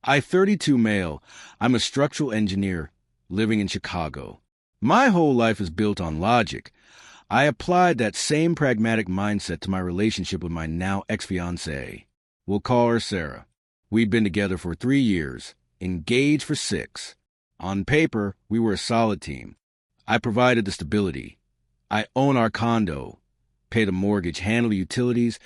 32 male. I'm a structural engineer living in Chicago. My whole life is built on logic. I applied that same pragmatic mindset to my relationship with my now ex-fiancée. We'll call her Sarah. We'd been together for 3 years, engaged for 6. On paper, we were a solid team. I provided the stability. I own our condo, pay the mortgage, handle the utilities,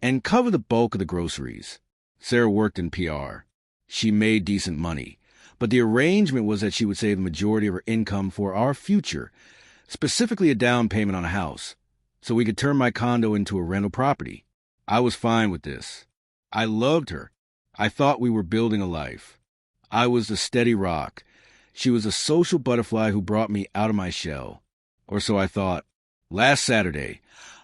and cover the bulk of the groceries. Sarah worked in PR. She made decent money, but the arrangement was that she would save the majority of her income for our future, specifically a down payment on a house, so we could turn my condo into a rental property. I was fine with this. I loved her. I thought we were building a life. I was the steady rock. She was a social butterfly who brought me out of my shell. Or so I thought. Last Saturday,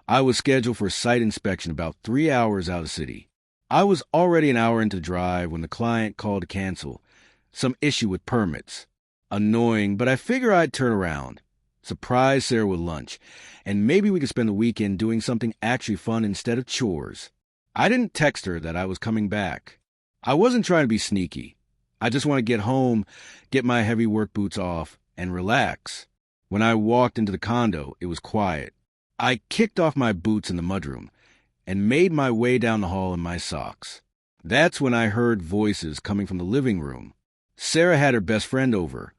I was scheduled for a site inspection about 3 hours out of the city. I was already an hour into the drive when the client called to cancel. Some issue with permits. Annoying, but I figure I'd turn around. Surprise Sarah with lunch, and maybe we could spend the weekend doing something actually fun instead of chores. I didn't text her that I was coming back. I wasn't trying to be sneaky. I just want to get home, get my heavy work boots off, and relax. When I walked into the condo, it was quiet. I kicked off my boots in the mudroom and made my way down the hall in my socks. That's when I heard voices coming from the living room. Sarah had her best friend over.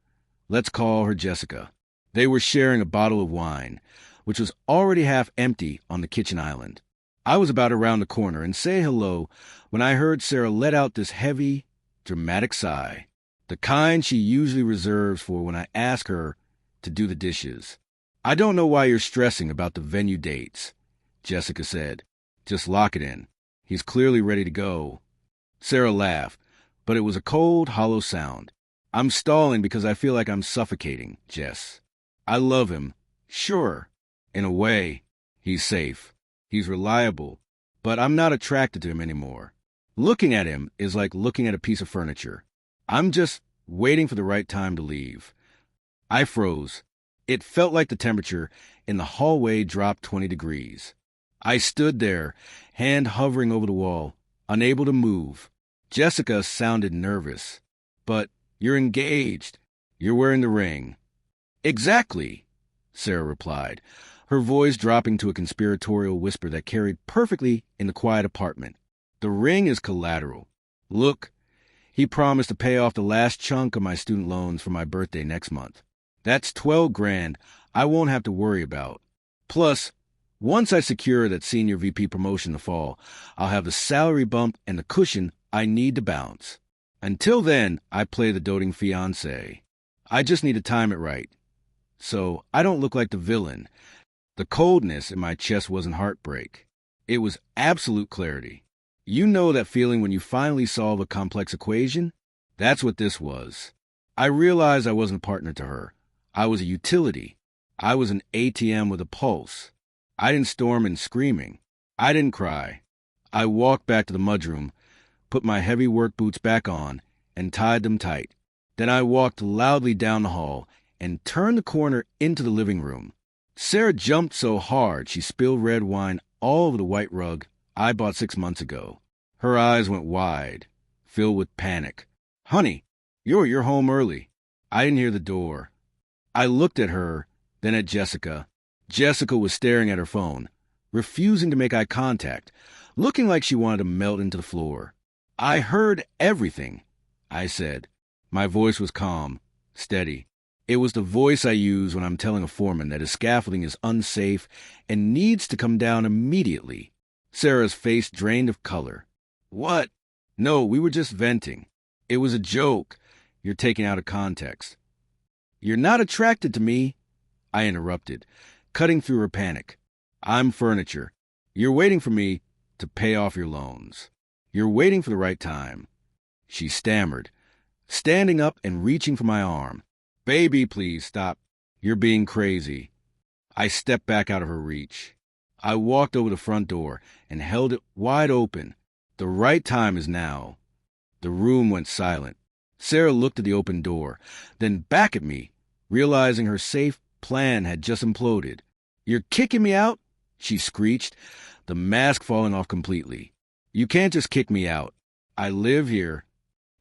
Let's call her Jessica. They were sharing a bottle of wine, which was already half empty on the kitchen island. I was about to round the corner and say hello when I heard Sarah let out this heavy, dramatic sigh, the kind she usually reserves for when I ask her to do the dishes. I don't know why you're stressing about the venue dates, Jessica said. Just lock it in. He's clearly ready to go. Sarah laughed, but it was a cold, hollow sound. I'm stalling because I feel like I'm suffocating, Jess. I love him, sure. In a way, he's safe. He's reliable, but I'm not attracted to him anymore. Looking at him is like looking at a piece of furniture. I'm just waiting for the right time to leave. I froze. It felt like the temperature in the hallway dropped 20 degrees. I stood there, hand hovering over the wall, unable to move. Jessica sounded nervous. But you're engaged. You're wearing the ring. Exactly, Sarah replied, her voice dropping to a conspiratorial whisper that carried perfectly in the quiet apartment. The ring is collateral. Look, he promised to pay off the last chunk of my student loans for my birthday next month. That's $12,000 I won't have to worry about. Plus, once I secure that senior VP promotion in the fall, I'll have the salary bump and the cushion I need to bounce. Until then, I play the doting fiancé. I just need to time it right, so I don't look like the villain. The coldness in my chest wasn't heartbreak. It was absolute clarity. You know that feeling when you finally solve a complex equation? That's what this was. I realized I wasn't a partner to her. I was a utility. I was an ATM with a pulse. I didn't storm in screaming. I didn't cry. I walked back to the mudroom, put my heavy work boots back on, and tied them tight. Then I walked loudly down the hall and turned the corner into the living room. Sarah jumped so hard she spilled red wine all over the white rug I bought 6 months ago. Her eyes went wide, filled with panic. Honey, you're home early. I didn't hear the door. I looked at her, then at Jessica. Jessica was staring at her phone, refusing to make eye contact, looking like she wanted to melt into the floor. I heard everything, I said. My voice was calm, steady. It was the voice I use when I'm telling a foreman that his scaffolding is unsafe and needs to come down immediately. Sarah's face drained of color. What? No, we were just venting. It was a joke you're taking out of context. You're not attracted to me, I interrupted, cutting through her panic. I'm furniture. You're waiting for me to pay off your loans. You're waiting for the right time. She stammered, standing up and reaching for my arm. Baby, please stop. You're being crazy. I stepped back out of her reach. I walked over the front door and held it wide open. The right time is now. The room went silent. Sarah looked at the open door, then back at me, realizing her safe plan had just imploded. You're kicking me out? She screeched, the mask falling off completely. You can't just kick me out. I live here.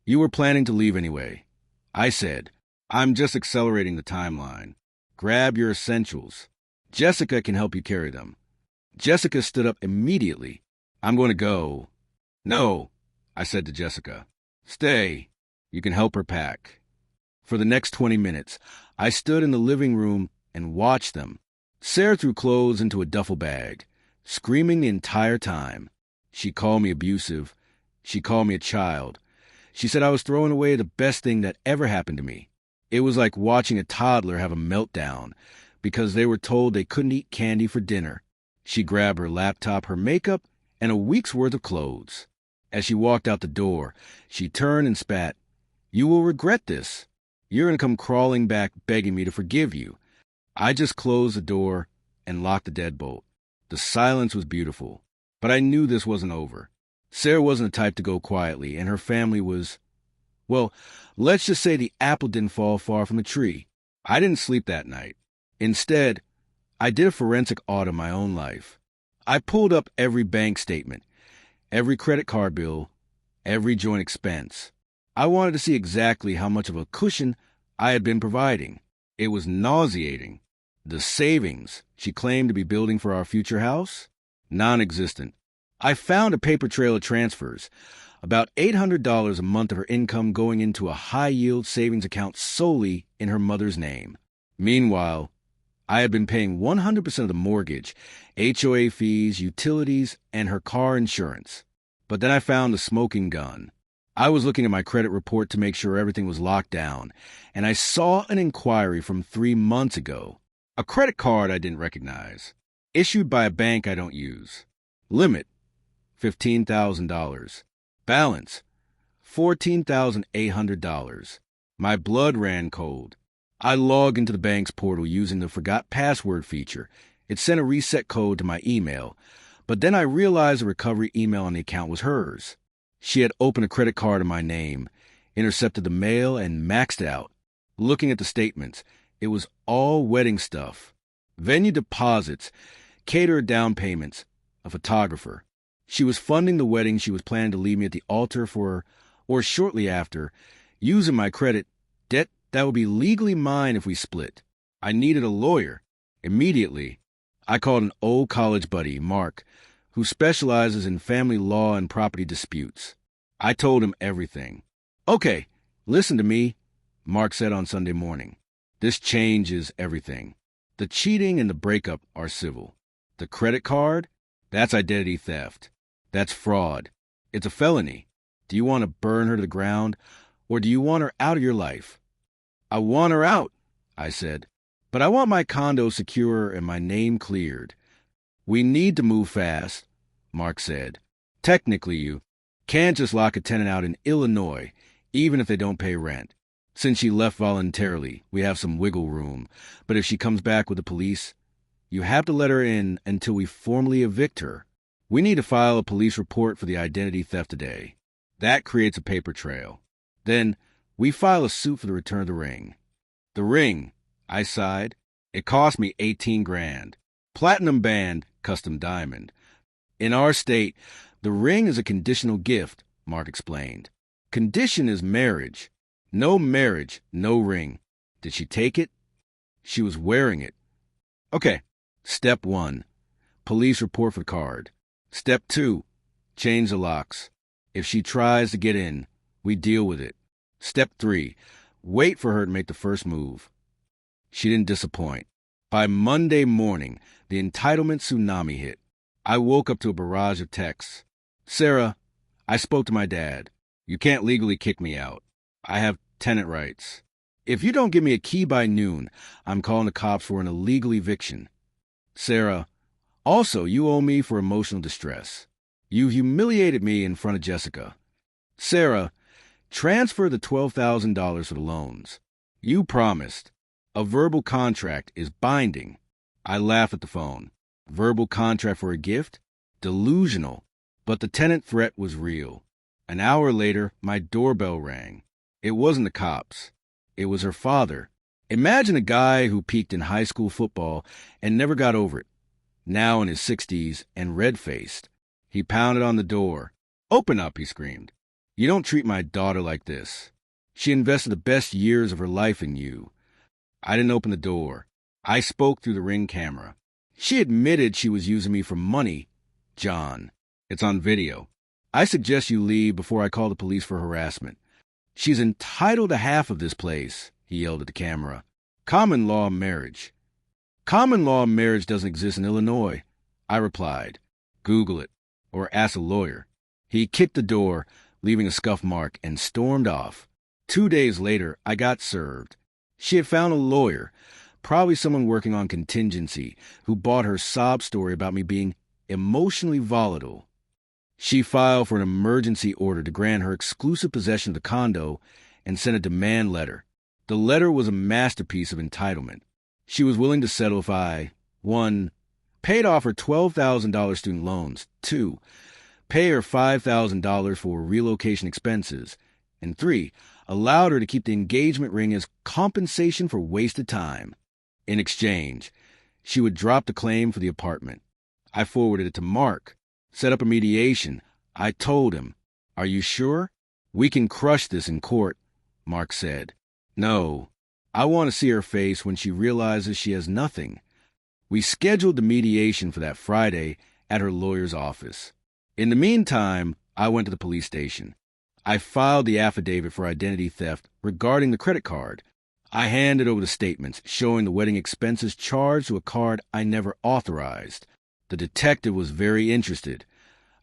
You were planning to leave anyway. I said, I'm just accelerating the timeline. Grab your essentials. Jessica can help you carry them. Jessica stood up immediately. I'm going to go. No, I said to Jessica. Stay. You can help her pack. For the next 20 minutes, I stood in the living room and watched them. Sarah threw clothes into a duffel bag, screaming the entire time. She called me abusive. She called me a child. She said I was throwing away the best thing that ever happened to me. It was like watching a toddler have a meltdown because they were told they couldn't eat candy for dinner. She grabbed her laptop, her makeup, and a week's worth of clothes. As she walked out the door, she turned and spat. You will regret this. You're going to come crawling back begging me to forgive you. I just closed the door and locked the deadbolt. The silence was beautiful, but I knew this wasn't over. Sarah wasn't the type to go quietly, and her family was, well, let's just say the apple didn't fall far from the tree. I didn't sleep that night. Instead, I did a forensic audit of my own life. I pulled up every bank statement, every credit card bill, every joint expense. I wanted to see exactly how much of a cushion I had been providing. It was nauseating. The savings she claimed to be building for our future house? Non-existent. I found a paper trail of transfers, about $800 a month of her income going into a high-yield savings account solely in her mother's name. Meanwhile, I had been paying 100% of the mortgage, HOA fees, utilities, and her car insurance. But then I found the smoking gun. I was looking at my credit report to make sure everything was locked down, and I saw an inquiry from 3 months ago. A credit card I didn't recognize, issued by a bank I don't use. Limit, $15,000. Balance, $14,800. My blood ran cold. I logged into the bank's portal using the forgot password feature. It sent a reset code to my email, but then I realized the recovery email on the account was hers. She had opened a credit card in my name, intercepted the mail, and maxed out. Looking at the statements, it was all wedding stuff. Venue deposits, caterer down payments, a photographer. She was funding the wedding she was planning to leave me at the altar for, or shortly after, using my credit, debt that would be legally mine if we split. I needed a lawyer. Immediately, I called an old college buddy, Mark, who specializes in family law and property disputes. I told him everything. Okay, listen to me, Mark said on Sunday morning. This changes everything. The cheating and the breakup are civil. The credit card? That's identity theft. That's fraud. It's a felony. Do you want to burn her to the ground, or do you want her out of your life? I want her out, I said, but I want my condo secure and my name cleared. We need to move fast, Mark said. Technically, you can't just lock a tenant out in Illinois, even if they don't pay rent. Since she left voluntarily, we have some wiggle room, but if she comes back with the police, you have to let her in until we formally evict her. We need to file a police report for the identity theft today. That creates a paper trail. Then we file a suit for the return of the ring. The ring, I sighed. It cost me $18,000. Platinum band, custom diamond. In our state, the ring is a conditional gift, Mark explained. Condition is marriage. No marriage, no ring. Did she take it? She was wearing it. Okay, step 1, police report for the card. Step 2, change the locks. If she tries to get in, we deal with it. Step 3, wait for her to make the first move. She didn't disappoint. By Monday morning, the entitlement tsunami hit. I woke up to a barrage of texts. Sarah, I spoke to my dad. You can't legally kick me out. I have tenant rights. If you don't give me a key by noon, I'm calling the cops for an illegal eviction. Sarah, also, you owe me for emotional distress. You humiliated me in front of Jessica. Sarah, transfer the $12,000 for the loans. You promised. A verbal contract is binding. I laugh at the phone. Verbal contract for a gift? Delusional. But the tenant threat was real. An hour later, my doorbell rang. It wasn't the cops. It was her father. Imagine a guy who peaked in high school football and never got over it. Now in his 60s and red-faced. He pounded on the door. Open up, he screamed. You don't treat my daughter like this. She invested the best years of her life in you. I didn't open the door. I spoke through the Ring camera. She admitted she was using me for money. John, it's on video. I suggest you leave before I call the police for harassment. She's entitled to half of this place, he yelled at the camera. Common law marriage. Common law marriage doesn't exist in Illinois, I replied. Google it, or ask a lawyer. He kicked the door, leaving a scuff mark, and stormed off. 2 days later, I got served. She had found a lawyer, probably someone working on contingency, who bought her sob story about me being emotionally volatile. She filed for an emergency order to grant her exclusive possession of the condo and sent a demand letter. The letter was a masterpiece of entitlement. She was willing to settle if I, 1. paid off her $12,000 student loans, 2. pay her $5,000 for relocation expenses, and 3. allowed her to keep the engagement ring as compensation for wasted time. In exchange, she would drop the claim for the apartment. I forwarded it to Mark. Set up a mediation. I told him, "Are you sure? We can crush this in court," Mark said. "No, I want to see her face when she realizes she has nothing." We scheduled the mediation for that Friday at her lawyer's office. In the meantime, I went to the police station. I filed the affidavit for identity theft regarding the credit card. I handed over the statements showing the wedding expenses charged to a card I never authorized. The detective was very interested,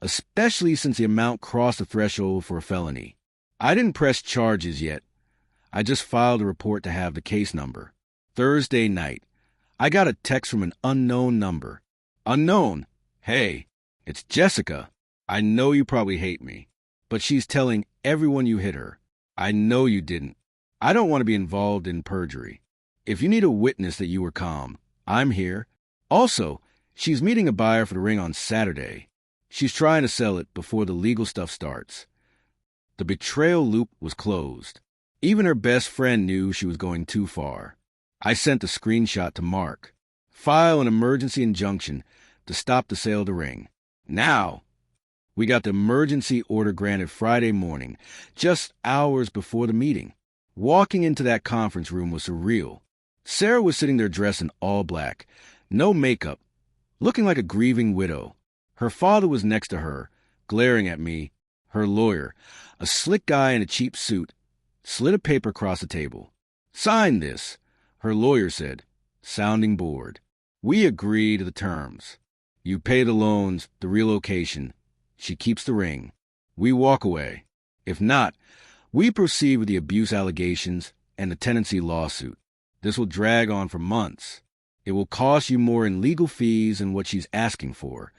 especially since the amount crossed the threshold for a felony. I didn't press charges yet. I just filed a report to have the case number. Thursday night, I got a text from an unknown number. Unknown. Hey, it's Jessica. I know you probably hate me, but she's telling everyone you hit her. I know you didn't. I don't want to be involved in perjury. If you need a witness that you were calm, I'm here. Also, she's meeting a buyer for the ring on Saturday. She's trying to sell it before the legal stuff starts. The betrayal loop was closed. Even her best friend knew she was going too far. I sent the screenshot to Mark. File an emergency injunction to stop the sale of the ring. Now! We got the emergency order granted Friday morning, just hours before the meeting. Walking into that conference room was surreal. Sarah was sitting there dressed in all black, no makeup, looking like a grieving widow. Her father was next to her, glaring at me. Her lawyer, a slick guy in a cheap suit, slid a paper across the table. "Sign this," her lawyer said, sounding bored. "We agree to the terms. You pay the loans, the relocation. She keeps the ring. We walk away. If not, we proceed with the abuse allegations and the tenancy lawsuit. This will drag on for months. It will cost you more in legal fees than what she's asking for."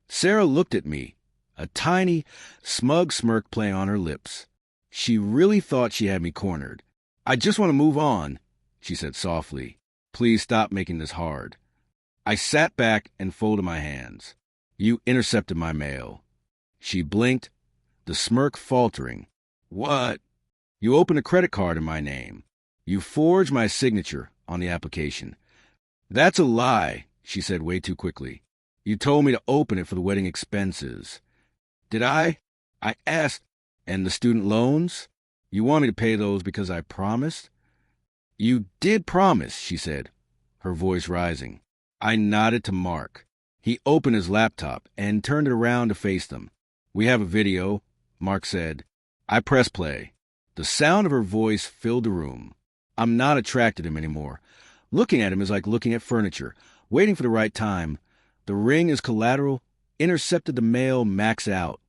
Sarah looked at me, a tiny, smug smirk playing on her lips. She really thought she had me cornered. "I just want to move on," she said softly. "Please stop making this hard." I sat back and folded my hands. "You intercepted my mail." She blinked, the smirk faltering. "What?" "You opened a credit card in my name. You forged my signature on the application." "That's a lie," she said way too quickly. "You told me to open it for the wedding expenses." "Did I?" I asked. "And the student loans? You want me to pay those because I promised?" "You did promise," she said, her voice rising. I nodded to Mark. He opened his laptop and turned it around to face them. "We have a video," Mark said. I pressed play. The sound of her voice filled the room. I'm not attracted to him anymore. Looking at him is like looking at furniture, waiting for the right time. The ring is collateral, intercepted the mail, max out.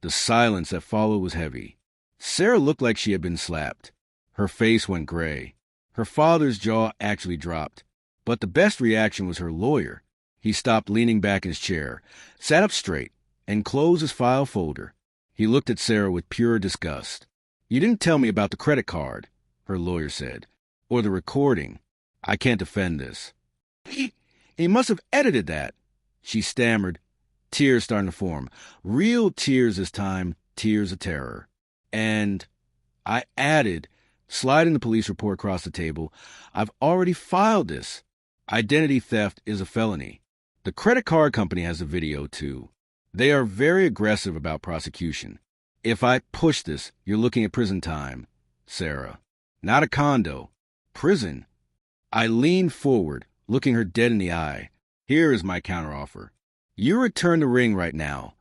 The silence that followed was heavy. Sarah looked like she had been slapped. Her face went gray. Her father's jaw actually dropped. But the best reaction was her lawyer. He stopped leaning back in his chair, sat up straight, and closed his file folder. He looked at Sarah with pure disgust. "You didn't tell me about the credit card," her lawyer said, "or the recording. I can't defend this." He must have edited that," she stammered, tears starting to form. Real tears this time, tears of terror. "And," I added, sliding the police report across the table, "I've already filed this. Identity theft is a felony. The credit card company has a video, too. They are very aggressive about prosecution. If I push this, you're looking at prison time, Sarah. Not a condo. Prison. I leaned forward, looking her dead in the eye. Here is my counteroffer. You return the ring right now.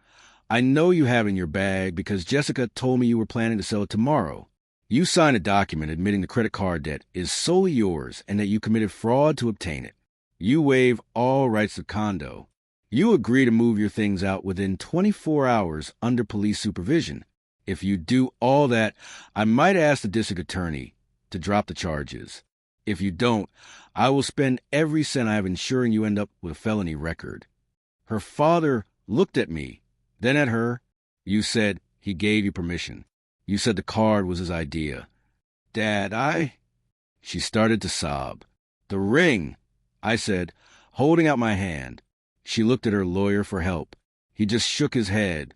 I know you have it in your bag because Jessica told me you were planning to sell it tomorrow. You sign a document admitting the credit card debt is solely yours and that you committed fraud to obtain it. You waive all rights to the condo. You agree to move your things out within 24 hours under police supervision. If you do all that, I might ask the district attorney to drop the charges. If you don't, I will spend every cent I have ensuring you end up with a felony record. Her father looked at me, then at her. You said he gave you permission. You said the card was his idea. Dad, She started to sob. The ring, I said, holding out my hand. She looked at her lawyer for help. He just shook his head.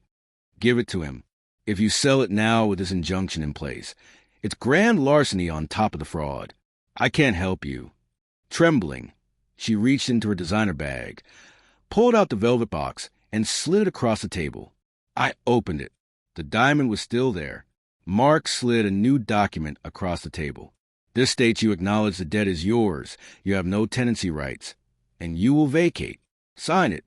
Give it to him. If you sell it now with this injunction in place, it's grand larceny on top of the fraud. I can't help you. Trembling, she reached into her designer bag, pulled out the velvet box, and slid it across the table. I opened it. The diamond was still there. Mark slid a new document across the table. This states you acknowledge the debt is yours, you have no tenancy rights, and you will vacate. Sign it.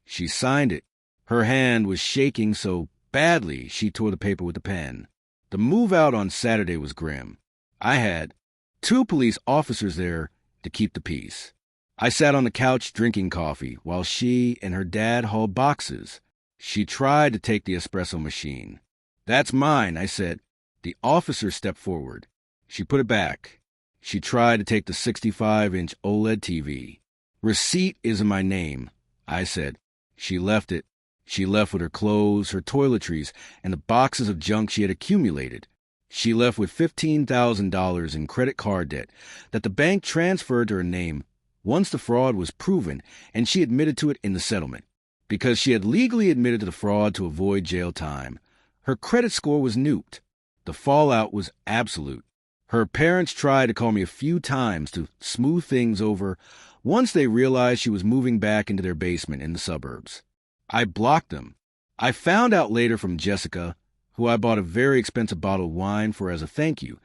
She signed it. Her hand was shaking so badly she tore the paper with the pen. The move out on Saturday was grim. I had 2 police officers there to keep the peace. I sat on the couch drinking coffee while she and her dad hauled boxes. She tried to take the espresso machine. That's mine, I said. The officer stepped forward. She put it back. She tried to take the 65-inch OLED TV. Receipt is in my name, I said. She left it. She left with her clothes, her toiletries, and the boxes of junk she had accumulated. She left with $15,000 in credit card debt that the bank transferred to her name once the fraud was proven, and she admitted to it in the settlement. Because she had legally admitted to the fraud to avoid jail time, her credit score was nuked. The fallout was absolute. Her parents tried to call me a few times to smooth things over once they realized she was moving back into their basement in the suburbs. I blocked them. I found out later from Jessica, who I bought a very expensive bottle of wine for as a thank you,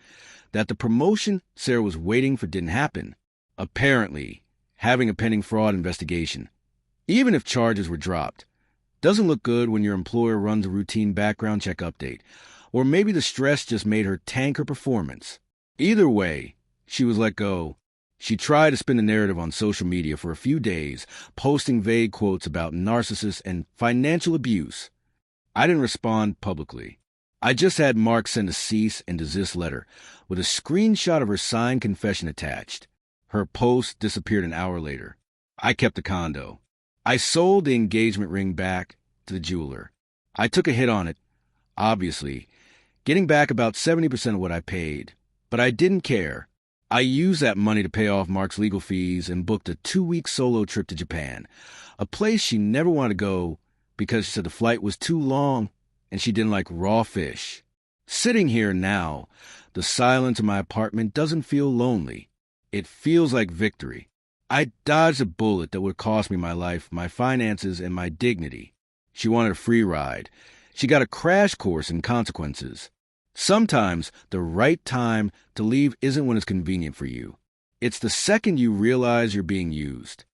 that the promotion Sarah was waiting for didn't happen. Apparently, having a pending fraud investigation, even if charges were dropped, doesn't look good when your employer runs a routine background check update, or maybe the stress just made her tank her performance. Either way, she was let go. She tried to spin the narrative on social media for a few days, posting vague quotes about narcissists and financial abuse. I didn't respond publicly. I just had Mark send a cease and desist letter with a screenshot of her signed confession attached. Her post disappeared an hour later. I kept the condo. I sold the engagement ring back to the jeweler. I took a hit on it, obviously, getting back about 70% of what I paid. But I didn't care. I used that money to pay off Mark's legal fees and booked a 2-week solo trip to Japan, a place she never wanted to go because she said the flight was too long and she didn't like raw fish. Sitting here now, the silence in my apartment doesn't feel lonely. It feels like victory. I dodged a bullet that would cost me my life, my finances, and my dignity. She wanted a free ride. She got a crash course in consequences. Sometimes the right time to leave isn't when it's convenient for you. It's the second you realize you're being used.